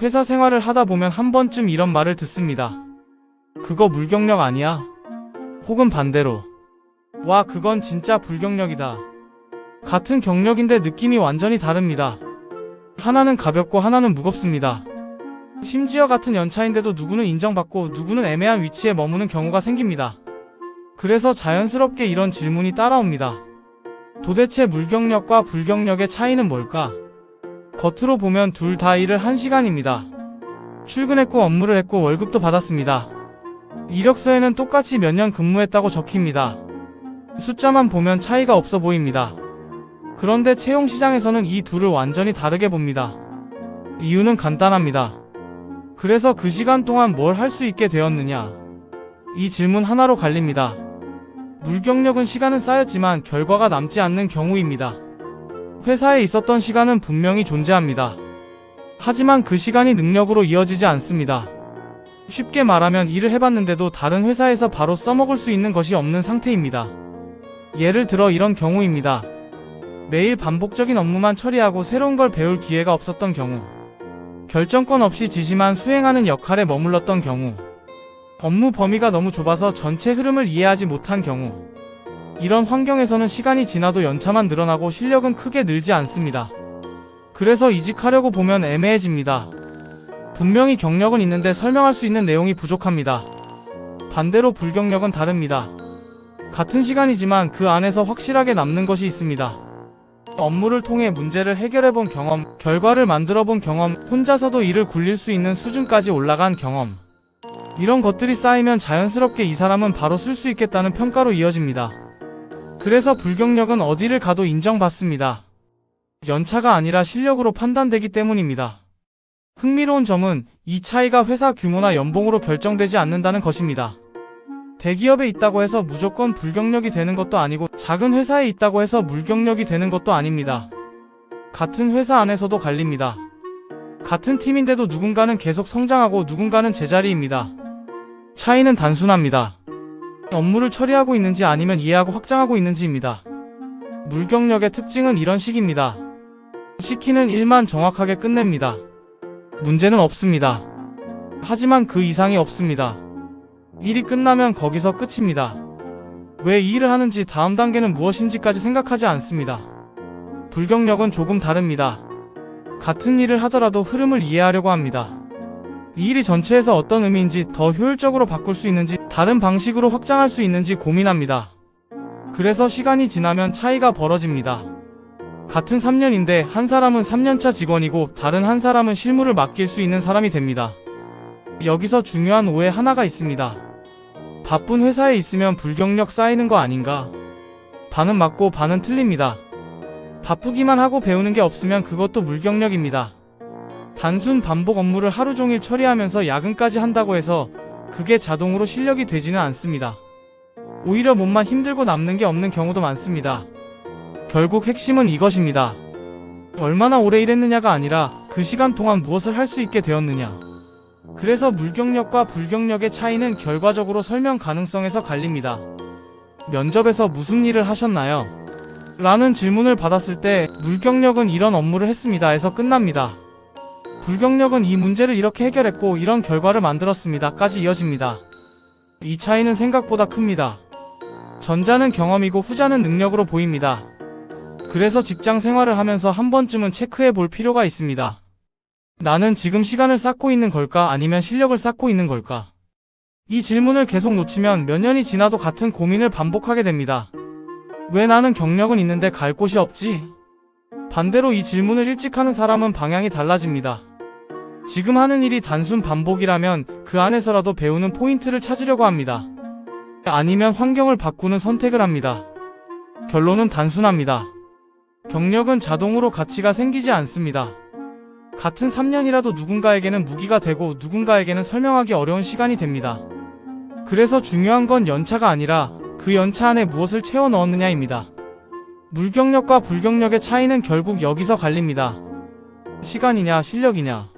회사 생활을 하다 보면 한 번쯤 이런 말을 듣습니다. 그거 물경력 아니야? 혹은 반대로, 와, 그건 진짜 불경력이다. 같은 경력인데 느낌이 완전히 다릅니다. 하나는 가볍고 하나는 무겁습니다. 심지어 같은 연차인데도 누구는 인정받고 누구는 애매한 위치에 머무는 경우가 생깁니다. 그래서 자연스럽게 이런 질문이 따라옵니다. 도대체 물경력과 불경력의 차이는 뭘까? 겉으로 보면 둘 다 일을 1시간입니다. 출근했고 업무를 했고 월급도 받았습니다. 이력서에는 똑같이 몇 년 근무했다고 적힙니다. 숫자만 보면 차이가 없어 보입니다. 그런데 채용시장에서는 이 둘을 완전히 다르게 봅니다. 이유는 간단합니다. 그래서 그 시간 동안 뭘 할 수 있게 되었느냐? 이 질문 하나로 갈립니다. 물경력은 시간은 쌓였지만 결과가 남지 않는 경우입니다. 회사에 있었던 시간은 분명히 존재합니다. 하지만 그 시간이 능력으로 이어지지 않습니다. 쉽게 말하면 일을 해봤는데도 다른 회사에서 바로 써먹을 수 있는 것이 없는 상태입니다. 예를 들어 이런 경우입니다. 매일 반복적인 업무만 처리하고 새로운 걸 배울 기회가 없었던 경우, 결정권 없이 지시만 수행하는 역할에 머물렀던 경우, 업무 범위가 너무 좁아서 전체 흐름을 이해하지 못한 경우, 이런 환경에서는 시간이 지나도 연차만 늘어나고 실력은 크게 늘지 않습니다. 그래서 이직하려고 보면 애매해집니다. 분명히 경력은 있는데 설명할 수 있는 내용이 부족합니다. 반대로 불경력은 다릅니다. 같은 시간이지만 그 안에서 확실하게 남는 것이 있습니다. 업무를 통해 문제를 해결해본 경험, 결과를 만들어본 경험, 혼자서도 일을 굴릴 수 있는 수준까지 올라간 경험, 이런 것들이 쌓이면 자연스럽게 이 사람은 바로 쓸 수 있겠다는 평가로 이어집니다. 그래서 불경력은 어디를 가도 인정받습니다. 연차가 아니라 실력으로 판단되기 때문입니다. 흥미로운 점은 이 차이가 회사 규모나 연봉으로 결정되지 않는다는 것입니다. 대기업에 있다고 해서 무조건 불경력이 되는 것도 아니고 작은 회사에 있다고 해서 물경력이 되는 것도 아닙니다. 같은 회사 안에서도 갈립니다. 같은 팀인데도 누군가는 계속 성장하고 누군가는 제자리입니다. 차이는 단순합니다. 업무를 처리하고 있는지 아니면 이해하고 확장하고 있는지입니다. 물경력의 특징은 이런 식입니다. 시키는 일만 정확하게 끝냅니다. 문제는 없습니다. 하지만 그 이상이 없습니다. 일이 끝나면 거기서 끝입니다. 왜 이 일을 하는지 다음 단계는 무엇인지까지 생각하지 않습니다. 불경력은 조금 다릅니다. 같은 일을 하더라도 흐름을 이해하려고 합니다. 이 일이 전체에서 어떤 의미인지, 더 효율적으로 바꿀 수 있는지, 다른 방식으로 확장할 수 있는지 고민합니다. 그래서 시간이 지나면 차이가 벌어집니다. 같은 3년인데 한 사람은 3년차 직원이고 다른 한 사람은 실무를 맡길 수 있는 사람이 됩니다. 여기서 중요한 오해 하나가 있습니다. 바쁜 회사에 있으면 불경력 쌓이는 거 아닌가? 반은 맞고 반은 틀립니다. 바쁘기만 하고 배우는 게 없으면 그것도 물경력입니다. 단순 반복 업무를 하루 종일 처리하면서 야근까지 한다고 해서 그게 자동으로 실력이 되지는 않습니다. 오히려 몸만 힘들고 남는 게 없는 경우도 많습니다. 결국 핵심은 이것입니다. 얼마나 오래 일했느냐가 아니라 그 시간 동안 무엇을 할 수 있게 되었느냐. 그래서 물경력과 불경력의 차이는 결과적으로 설명 가능성에서 갈립니다. 면접에서 무슨 일을 하셨나요? 라는 질문을 받았을 때 물경력은 이런 업무를 했습니다 에서 끝납니다. 불경력은 이 문제를 이렇게 해결했고 이런 결과를 만들었습니다 까지 이어집니다. 이 차이는 생각보다 큽니다. 전자는 경험이고 후자는 능력으로 보입니다. 그래서 직장 생활을 하면서 한 번쯤은 체크해 볼 필요가 있습니다. 나는 지금 시간을 쌓고 있는 걸까 아니면 실력을 쌓고 있는 걸까? 이 질문을 계속 놓치면 몇 년이 지나도 같은 고민을 반복하게 됩니다. 왜 나는 경력은 있는데 갈 곳이 없지? 반대로 이 질문을 일찍 하는 사람은 방향이 달라집니다. 지금 하는 일이 단순 반복이라면 그 안에서라도 배우는 포인트를 찾으려고 합니다. 아니면 환경을 바꾸는 선택을 합니다. 결론은 단순합니다. 경력은 자동으로 가치가 생기지 않습니다. 같은 3년이라도 누군가에게는 무기가 되고 누군가에게는 설명하기 어려운 시간이 됩니다. 그래서 중요한 건 연차가 아니라 그 연차 안에 무엇을 채워 넣었느냐입니다. 물경력과 불경력의 차이는 결국 여기서 갈립니다. 시간이냐 실력이냐.